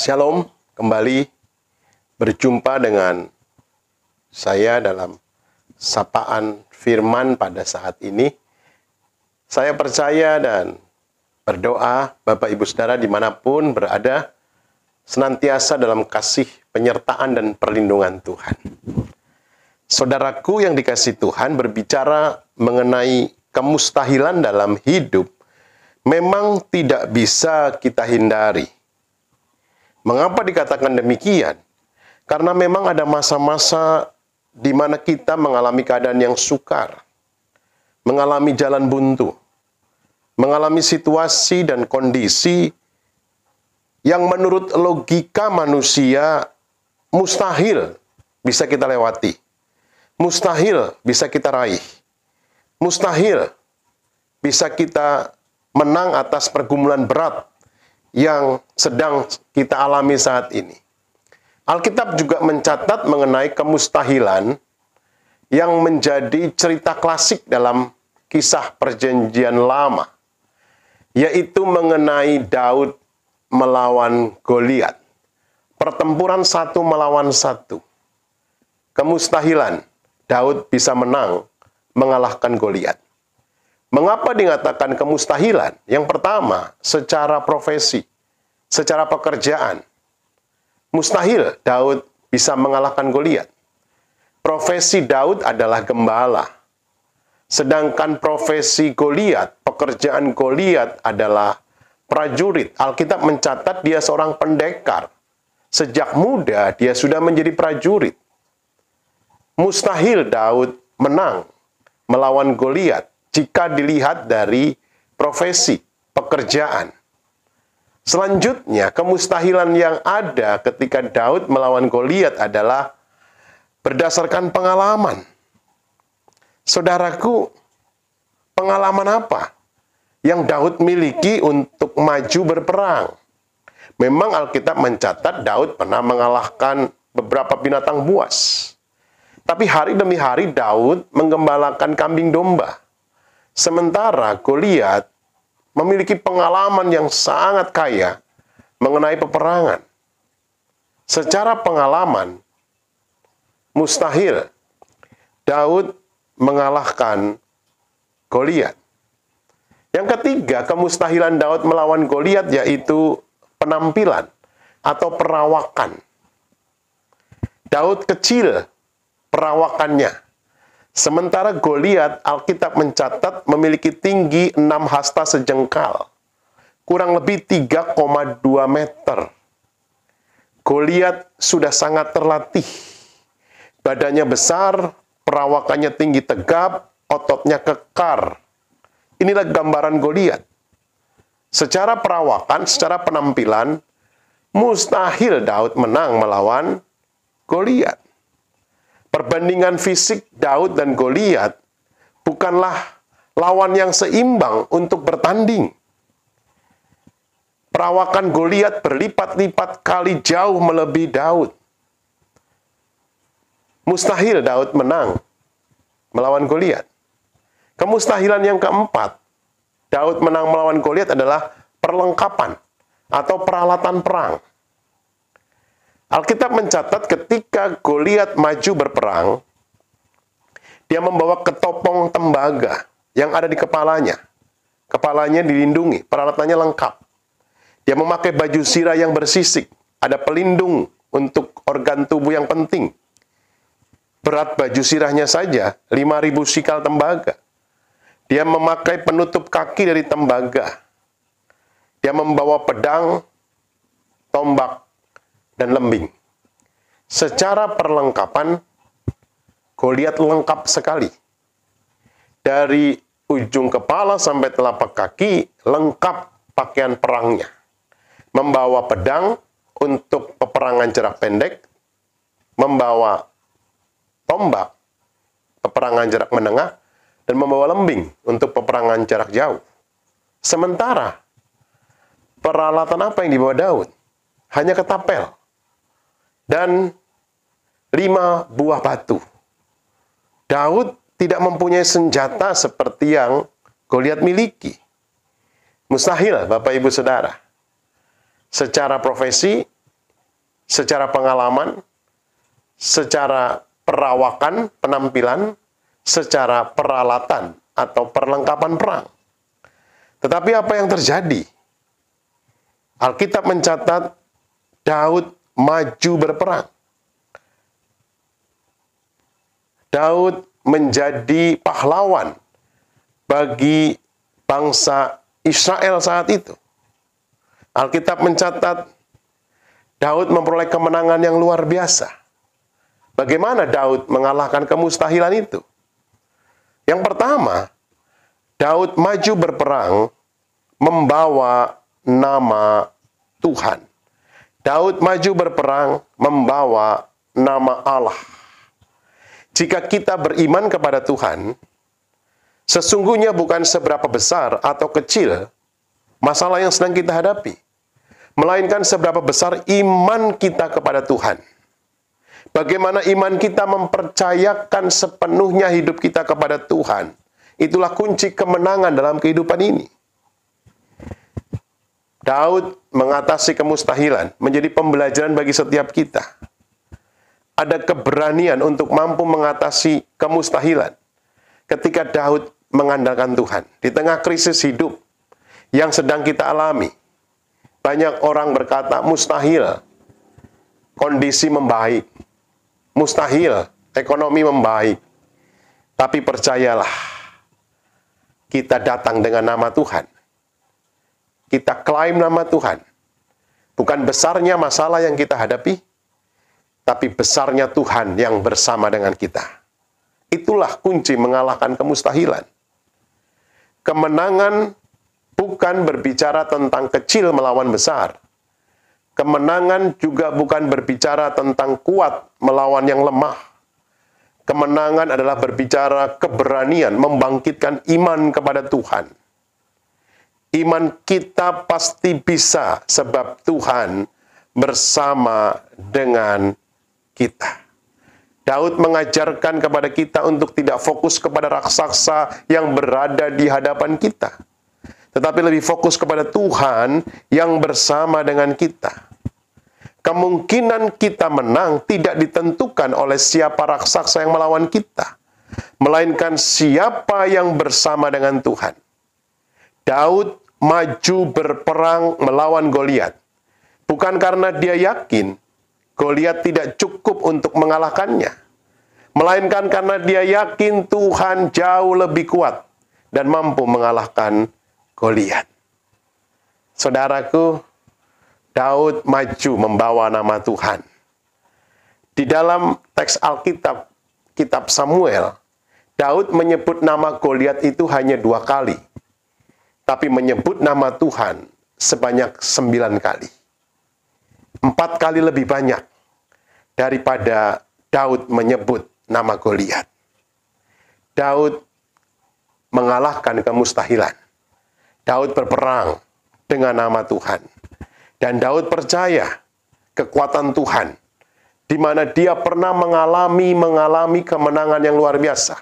Shalom, kembali berjumpa dengan saya dalam sapaan firman pada saat ini. Saya percaya dan berdoa Bapak Ibu Saudara dimanapun berada, senantiasa dalam kasih penyertaan dan perlindungan Tuhan. Saudaraku yang dikasihi Tuhan, berbicara mengenai kemustahilan dalam hidup, memang tidak bisa kita hindari. Mengapa dikatakan demikian? Karena memang ada masa-masa di mana kita mengalami keadaan yang sukar, mengalami jalan buntu, mengalami situasi dan kondisi yang menurut logika manusia mustahil bisa kita lewati, mustahil bisa kita raih, mustahil bisa kita menang atas pergumulan berat yang sedang kita alami saat ini. Alkitab juga mencatat mengenai kemustahilan yang menjadi cerita klasik dalam kisah perjanjian lama, yaitu mengenai Daud melawan Goliat. Pertempuran satu melawan satu. Kemustahilan, Daud bisa menang mengalahkan Goliat. Mengapa dikatakan kemustahilan? Yang pertama, secara profesi, secara pekerjaan. Mustahil Daud bisa mengalahkan Goliat. Profesi Daud adalah gembala. Sedangkan profesi Goliat, pekerjaan Goliat adalah prajurit. Alkitab mencatat dia seorang pendekar. Sejak muda dia sudah menjadi prajurit. Mustahil Daud menang melawan Goliat jika dilihat dari profesi, pekerjaan. Selanjutnya, kemustahilan yang ada ketika Daud melawan Goliat adalah berdasarkan pengalaman. Saudaraku, pengalaman apa yang Daud miliki untuk maju berperang? Memang Alkitab mencatat Daud pernah mengalahkan beberapa binatang buas. Tapi hari demi hari Daud menggembalakan kambing domba. Sementara Goliat memiliki pengalaman yang sangat kaya mengenai peperangan. Secara pengalaman, mustahil Daud mengalahkan Goliat. Yang ketiga, kemustahilan Daud melawan Goliat yaitu penampilan atau perawakan. Daud kecil perawakannya. Sementara Goliat, Alkitab mencatat memiliki tinggi 6 hasta sejengkal, kurang lebih 3,2 meter. Goliat sudah sangat terlatih. Badannya besar, perawakannya tinggi tegap, ototnya kekar. Inilah gambaran Goliat. Secara perawakan, secara penampilan, mustahil Daud menang melawan Goliat. Perbandingan fisik Daud dan Goliat bukanlah lawan yang seimbang untuk bertanding. Perawakan Goliat berlipat-lipat kali jauh melebihi Daud. Mustahil Daud menang melawan Goliat. Kemustahilan yang keempat, Daud menang melawan Goliat adalah perlengkapan atau peralatan perang. Alkitab mencatat ketika Goliat maju berperang, dia membawa ketopong tembaga yang ada di kepalanya. Kepalanya dilindungi, peralatannya lengkap. Dia memakai baju sirah yang bersisik, ada pelindung untuk organ tubuh yang penting. Berat baju sirahnya saja 5.000 sikal tembaga. Dia memakai penutup kaki dari tembaga. Dia membawa pedang, tombak, dan lembing. Secara perlengkapan, Goliat lengkap sekali. Dari ujung kepala sampai telapak kaki, lengkap pakaian perangnya. Membawa pedang untuk peperangan jarak pendek, membawa tombak, peperangan jarak menengah, dan membawa lembing untuk peperangan jarak jauh. Sementara, peralatan apa yang dibawa Daud? Hanya ketapel dan 5 buah batu. Daud tidak mempunyai senjata seperti yang Goliat miliki. Mustahil, Bapak Ibu Saudara. Secara profesi, secara pengalaman, secara perawakan, penampilan, secara peralatan atau perlengkapan perang. Tetapi apa yang terjadi? Alkitab mencatat Daud maju berperang. Daud menjadi pahlawan bagi bangsa Israel saat itu. Alkitab mencatat Daud memperoleh kemenangan yang luar biasa. Bagaimana Daud mengalahkan kemustahilan itu? Yang pertama, Daud maju berperang membawa nama Tuhan. Daud maju berperang membawa nama Allah. Jika kita beriman kepada Tuhan, sesungguhnya bukan seberapa besar atau kecil masalah yang sedang kita hadapi, melainkan seberapa besar iman kita kepada Tuhan. Bagaimana iman kita mempercayakan sepenuhnya hidup kita kepada Tuhan. Itulah kunci kemenangan dalam kehidupan ini. Daud mengatasi kemustahilan menjadi pembelajaran bagi setiap kita. Ada keberanian untuk mampu mengatasi kemustahilan ketika Daud mengandalkan Tuhan. Di tengah krisis hidup yang sedang kita alami, banyak orang berkata mustahil kondisi membaik, mustahil ekonomi membaik. Tapi percayalah, kita datang dengan nama Tuhan. Kita klaim nama Tuhan. Bukan besarnya masalah yang kita hadapi, tapi besarnya Tuhan yang bersama dengan kita. Itulah kunci mengalahkan kemustahilan. Kemenangan bukan berbicara tentang kecil melawan besar. Kemenangan juga bukan berbicara tentang kuat melawan yang lemah. Kemenangan adalah berbicara keberanian membangkitkan iman kepada Tuhan. Iman kita pasti bisa sebab Tuhan bersama dengan kita. Daud mengajarkan kepada kita untuk tidak fokus kepada raksasa yang berada di hadapan kita, tetapi lebih fokus kepada Tuhan yang bersama dengan kita. Kemungkinan kita menang tidak ditentukan oleh siapa raksasa yang melawan kita, melainkan siapa yang bersama dengan Tuhan. Daud maju berperang melawan Goliat, bukan karena dia yakin Goliat tidak cukup untuk mengalahkannya, melainkan karena dia yakin Tuhan jauh lebih kuat dan mampu mengalahkan Goliat. Saudaraku, Daud maju membawa nama Tuhan. Di dalam teks Alkitab, kitab Samuel, Daud menyebut nama Goliat itu hanya 2 kali, tapi menyebut nama Tuhan sebanyak 9 kali. 4 kali lebih banyak daripada Daud menyebut nama Goliat. Daud mengalahkan kemustahilan. Daud berperang dengan nama Tuhan. Dan Daud percaya kekuatan Tuhan, di mana dia pernah mengalami kemenangan yang luar biasa.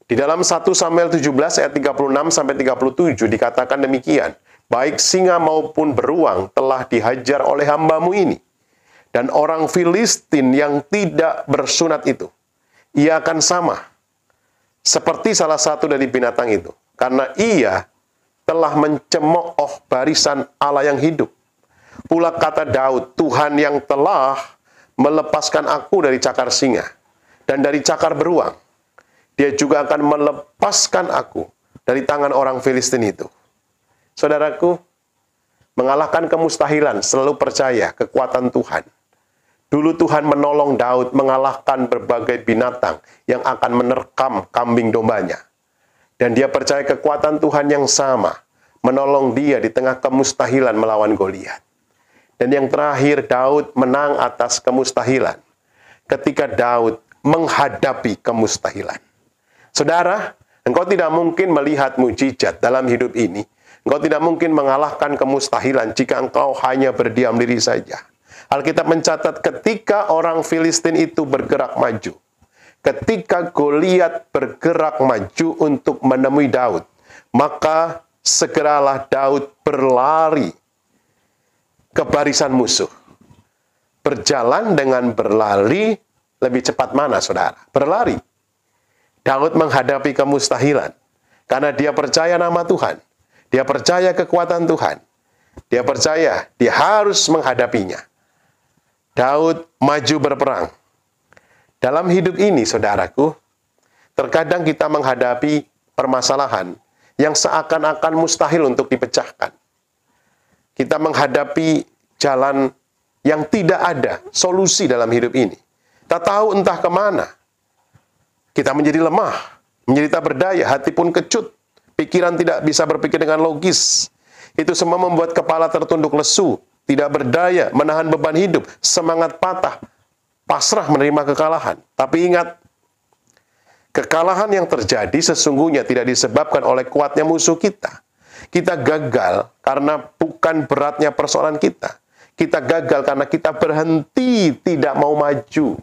Di dalam 1 Samuel 17 ayat 36-37 dikatakan demikian, baik singa maupun beruang telah dihajar oleh hambamu ini, dan orang Filistin yang tidak bersunat itu, ia akan sama seperti salah satu dari binatang itu, karena ia telah mencemooh barisan Allah yang hidup. Pula kata Daud, Tuhan yang telah melepaskan aku dari cakar singa dan dari cakar beruang, dia juga akan melepaskan aku dari tangan orang Filistin itu. Saudaraku, mengalahkan kemustahilan selalu percaya kekuatan Tuhan. Dulu Tuhan menolong Daud mengalahkan berbagai binatang yang akan menerkam kambing dombanya. Dan dia percaya kekuatan Tuhan yang sama menolong dia di tengah kemustahilan melawan Goliat. Dan yang terakhir, Daud menang atas kemustahilan ketika Daud menghadapi kemustahilan. Saudara, engkau tidak mungkin melihat mujizat dalam hidup ini. Engkau tidak mungkin mengalahkan kemustahilan jika engkau hanya berdiam diri saja. Alkitab mencatat ketika orang Filistin itu bergerak maju, ketika Goliat bergerak maju untuk menemui Daud, maka segeralah Daud berlari ke barisan musuh. berjalan dengan berlari, lebih cepat mana, saudara? Berlari. Daud menghadapi kemustahilan karena dia percaya nama Tuhan. Dia percaya kekuatan Tuhan. Dia percaya dia harus menghadapinya. Daud maju berperang. Dalam hidup ini, saudaraku, terkadang kita menghadapi permasalahan yang seakan-akan mustahil untuk dipecahkan. Kita menghadapi jalan yang tidak ada solusi dalam hidup ini. Tak tahu entah kemana. Kita menjadi lemah, menjadi tak berdaya, hati pun kecut, pikiran tidak bisa berpikir dengan logis. Itu semua membuat kepala tertunduk lesu, tidak berdaya, menahan beban hidup, semangat patah, pasrah menerima kekalahan. Tapi ingat, kekalahan yang terjadi sesungguhnya tidak disebabkan oleh kuatnya musuh kita. Kita gagal karena bukan beratnya persoalan kita. Kita gagal karena kita berhenti tidak mau maju.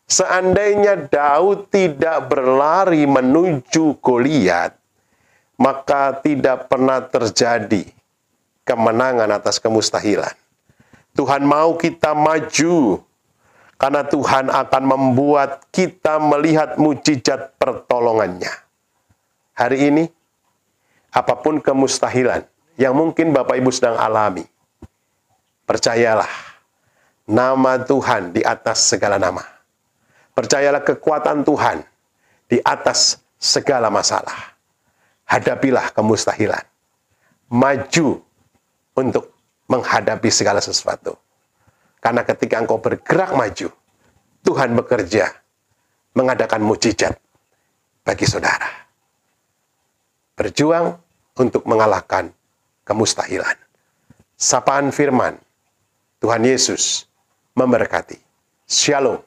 Seandainya Daud tidak berlari menuju Goliat, maka tidak pernah terjadi kemenangan atas kemustahilan. Tuhan mau kita maju, karena Tuhan akan membuat kita melihat mujizat pertolongannya. Hari ini, apapun kemustahilan yang mungkin Bapak Ibu sedang alami, percayalah, nama Tuhan di atas segala nama. Percayalah kekuatan Tuhan di atas segala masalah. Hadapilah kemustahilan. Maju untuk menghadapi segala sesuatu. Karena ketika engkau bergerak maju, Tuhan bekerja mengadakan mujizat bagi saudara. Berjuang untuk mengalahkan kemustahilan. Sapaan firman, Tuhan Yesus memberkati. Shalom.